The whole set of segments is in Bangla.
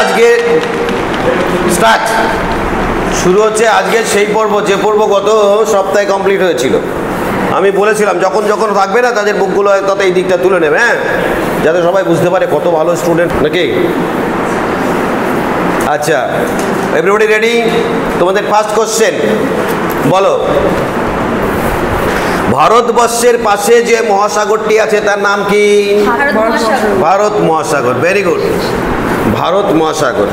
আজকে স্টার্ট, শুরু হচ্ছে আজকে সেই পর্ব যে পর্ব গত সপ্তাহে কমপ্লিট হয়েছিল। আমি বলেছিলাম যখন যখন থাকবে না তাদের বুকগুলো তত এই দিকটা তুলে নেবে, হ্যাঁ, যাতে সবাই বুঝতে পারে কত ভালো স্টুডেন্ট নাকি। আচ্ছা, এভরিবডি রেডি? তোমাদের ফার্স্ট কোশ্চেন বলো, ভারতবর্ষের পাশে যে মহাসাগরটি আছে তার নাম কি? ভারত মহাসাগর। ভেরি গুড, ভারত মহাসাগর।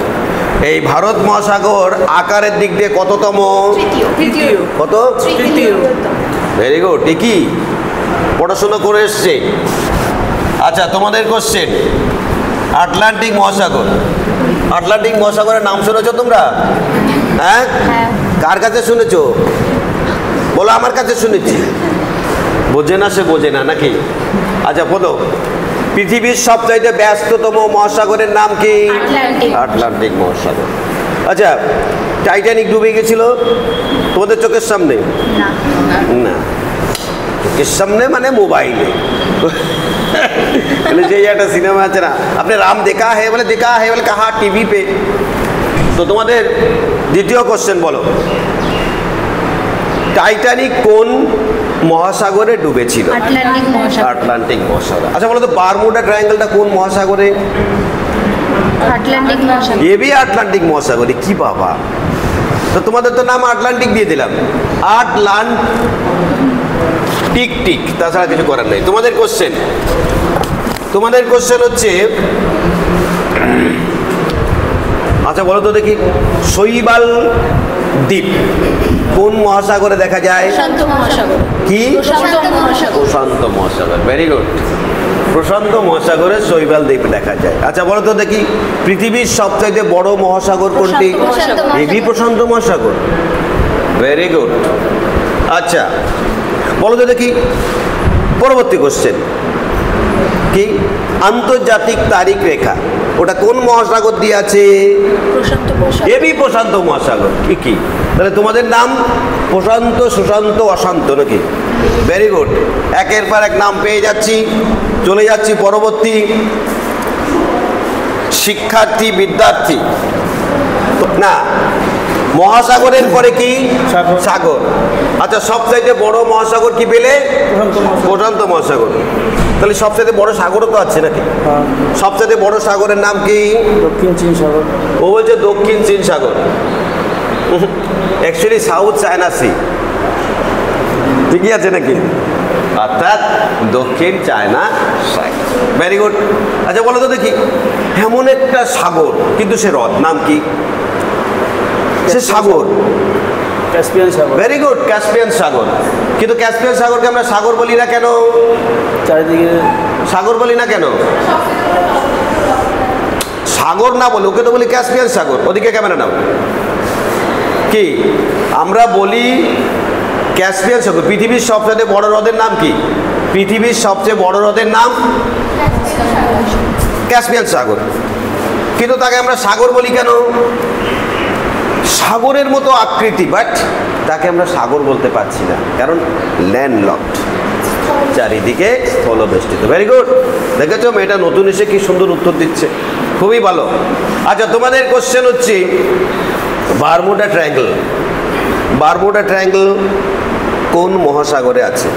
এই ভারত মহাসাগর আকারের দিক দিয়ে কততম? কত? ভেরি গুড, ঠিকই, পড়াশোনা করে এসছে। আচ্ছা, তোমাদের কোশ্চেন, আটলান্টিক মহাসাগর। আটলান্টিক মহাসাগরের নাম শুনেছো তোমরা? হ্যাঁ, কার কাছে শুনেছো বলো? আমার কাছে শুনেছি। বোঝে না সে বোঝে না নাকি? আচ্ছা বলো, পৃথিবীর সবচাইতে ব্যস্ততম মহাসাগরের নাম কি? আটলান্টিক মহাসাগর। আচ্ছা, টাইটানিক ডুবে গেছিল তোমাদের চোখের সামনে? না, চোখের সামনে মানে মোবাইলে। যে একটা সিনেমা আছে না, আপনি রাম দেখা হে বলে, দেখা হে বলে কাহা? TV pay. তো তোমাদের দ্বিতীয় কোশ্চেন বলো, টাইটানিক কোন মহাসাগরে ডুবেছিল? আটলান্টিক মহাসাগর। আচ্ছা বলো তো, বারমুডা ট্রায়াঙ্গেলটা কোন মহাসাগরে? আটলান্টিক মহাসাগরে। কি বাবা, তো তোমাদের তো নাম আটলান্টিক দিয়ে দিলাম। আটলান্টিক, টিক, তাছাড়া কিছু করার নেই। তোমাদের কোশ্চেন, তোমাদের কোশ্চেন হচ্ছে, আচ্ছা বলো তো দেখি, শৈবাল দ্বীপ কোন মহাসাগরে দেখা যায়? কি? প্রশান্ত মহাসাগর। ভেরি গুড, প্রশান্ত মহাসাগরে শৈবাল দ্বীপ দেখা যায়। আচ্ছা বলো তো দেখি, পৃথিবীর সবচেয়ে বড় মহাসাগর কোনটি? প্রশান্ত মহাসাগর। Very good. আচ্ছা বলো তো দেখি, পরবর্তী কোশ্চেন কি? আন্তর্জাতিক তারিখ রেখা ওটা কোন মহাসাগর দিয়ে আছে? প্রশান্ত মহাসাগর। কি তাহলে তোমাদের নাম প্রশান্ত, সুশান্ত, অশান্ত নাকি? ভেরি গুড, একের পর এক নাম পেয়ে যাচ্ছি। চলে যাচ্ছি পরবর্তী, শিক্ষার্থী, বিদ্যার্থী। না, মহাসাগরের পরে কি? সাগর। আচ্ছা, সবচাইতে বড় মহাসাগর কি পেলে? প্রশান্ত মহাসাগর। তাহলে সবচাইতে বড় সাগরও তো আছে নাকি? সবচাইতে বড় সাগরের নাম কি? দক্ষিণ চীন সাগর। ও বলছে দক্ষিণ চীন সাগর। অ্যাকচুয়ালি সাউথ চায়না সি, ঠিকই আছে নাকি? অর্থাৎ দক্ষিণ চায়না সাগর। Very good. আচ্ছা বলো তো দেখি, এমন একটা সাগর কিন্তু সে হ্রদ, নাম কি? সে সাগর ক্যাসপিয়ান সাগর। ভেরি গুড, ক্যাসপিয়ান সাগর। কিন্তু ক্যাসপিয়ান সাগরকে আমরা সাগর বলি না কেন? চারিদিকে সাগর বলি না কেন? সাগর না বলে ওকে তো বলি ক্যাসপিয়ান সাগর। ওদিকে ক্যামেরা নাও। কি আমরা বলি? ক্যাসপিয়ান সাগর। পৃথিবীর সবচেয়ে বড় হ্রদের নাম কি? পৃথিবীর সবচেয়ে বড় হ্রদের নাম ক্যাসপিয়ান সাগর। কিন্তু তাকে আমরা সাগর বলি কেন? সাগরের মতো আকৃতি, বাট তাকে আমরা সাগর বলতে পারছি না, কারণ ল্যান্ডলকড, চারিদিকে স্থলবেষ্টিত। ভেরি গুড, দেখেছো মেয়েটা নতুন এসে কি সুন্দর উত্তর দিচ্ছে, খুবই ভালো। আচ্ছা তোমাদের কোশ্চেন হচ্ছে, বারমুডা ট্রায়াঙ্গেল। বারমুডা ট্রায়াঙ্গেল কোন মহাসাগরে আছে?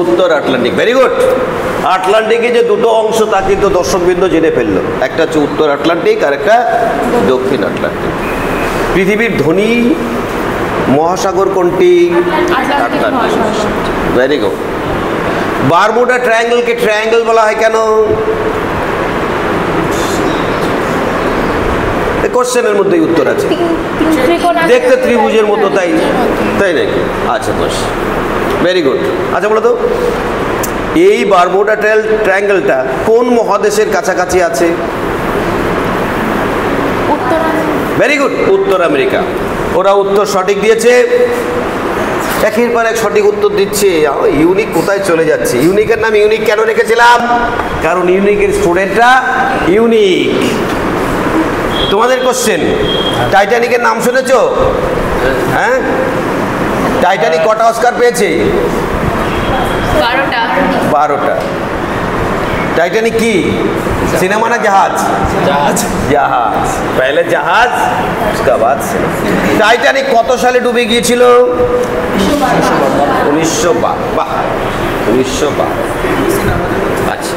উত্তর আটলান্টিক। Very good. আটলান্টিকে যে দুটো অংশ তা কিন্তু দর্শকবৃন্দ জেনে ফেললো, একটা হচ্ছে উত্তর আটলান্টিক আর একটা দক্ষিণ আটলান্টিক। পৃথিবীর ধনী মহাসাগর কোনটি? আটলান্টিক। Very good. বারমুডা ট্রায়াঙ্গেলকে ট্রায়াঙ্গেল বলা হয় কেন? কোশ্চেনের মধ্যেই উত্তর আছে, দেখতে ত্রিভুজের মতো, তাই তাই নাকি? আচ্ছা বস, ভেরি গুড। আচ্ছা বলো তো, এই বারমুডা ট্রায়াঙ্গেলটা কোন মহাদেশের কাছাকাছি আছে? ভেরি গুড, উত্তর আমেরিকা। ওরা উত্তর সঠিক দিয়েছে, একের পর এক সঠিক উত্তর দিচ্ছে। ইউনিক কোথায় চলে যাচ্ছে? ইউনিকের নাম ইউনিক কেন রেখেছিলাম? কারণ ইউনিকের স্টুডেন্টরা ইউনিক। তোমাদের কোশ্চেন, টাইটানিকের নাম শুনেছো? হ্যাঁ, টাইটানিক কটা অস্কার পেয়েছে? 12টা। 12টা। টাইটানিক কি? सिनेमा ना जहाज जहाज जहाज पहले जहाज उसका बाद টাইটানিক কত সালে ডুবে গিয়েছিল 1912 বাহ 1912 আচ্ছা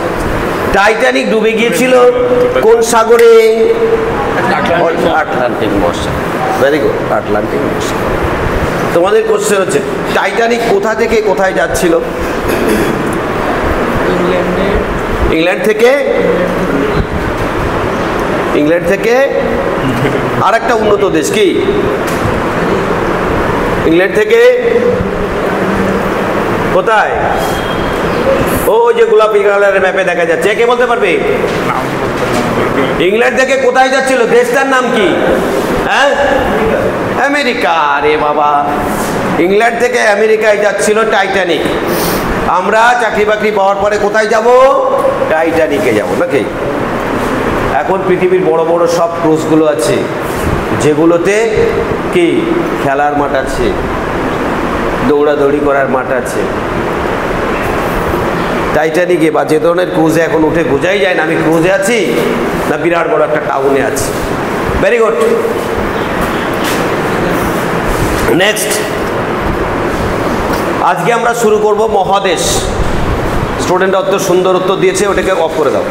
টাইটানিক ডুবে গিয়েছিল কোন সাগরে আটলান্টিক মহাসাগর ভেরি গুড আটলান্টিক মহাসাগর তোমাদের কোশ্চেন হচ্ছে টাইটানিক কোথা থেকে কোথায় যাচ্ছিল ইংল্যান্ড থেকে আর একটা উন্নত দেশ কি ইংল্যান্ড থেকে কোথায় ও যে গোলাপি কালারের ম্যাপে দেখা যাচ্ছে কে বলতে পারবে ইংল্যান্ড থেকে কোথায় যাচ্ছিল দেশটার নাম কি হ্যাঁ আমেরিকা রে বাবা ইংল্যান্ড থেকে আমেরিকায় যাচ্ছিল টাইটানিক আমরা চাকরি বাকরি পাওয়ার পরে কোথায় যাব টাইটানিকে যাব নাকি এখন পৃথিবীর বড় বড় সব ক্রুজগুলো আছে যেগুলোতে কি খেলার মাঠ আছে দৌড়াদৌড়ি করার মাঠ আছে টাইটানিকে বা যে ধরনের ক্রুজে এখন উঠে বোঝাই যায় না আমি ক্রুজে আছি না বিরাট বড় একটা টাউনে আছি ভেরি গুড নেক্সট আজকে আমরা শুরু করব মহাদেশ স্টুডেন্টরা অত সুন্দর উত্তর দিয়েছে ওটাকে অফ করে দাও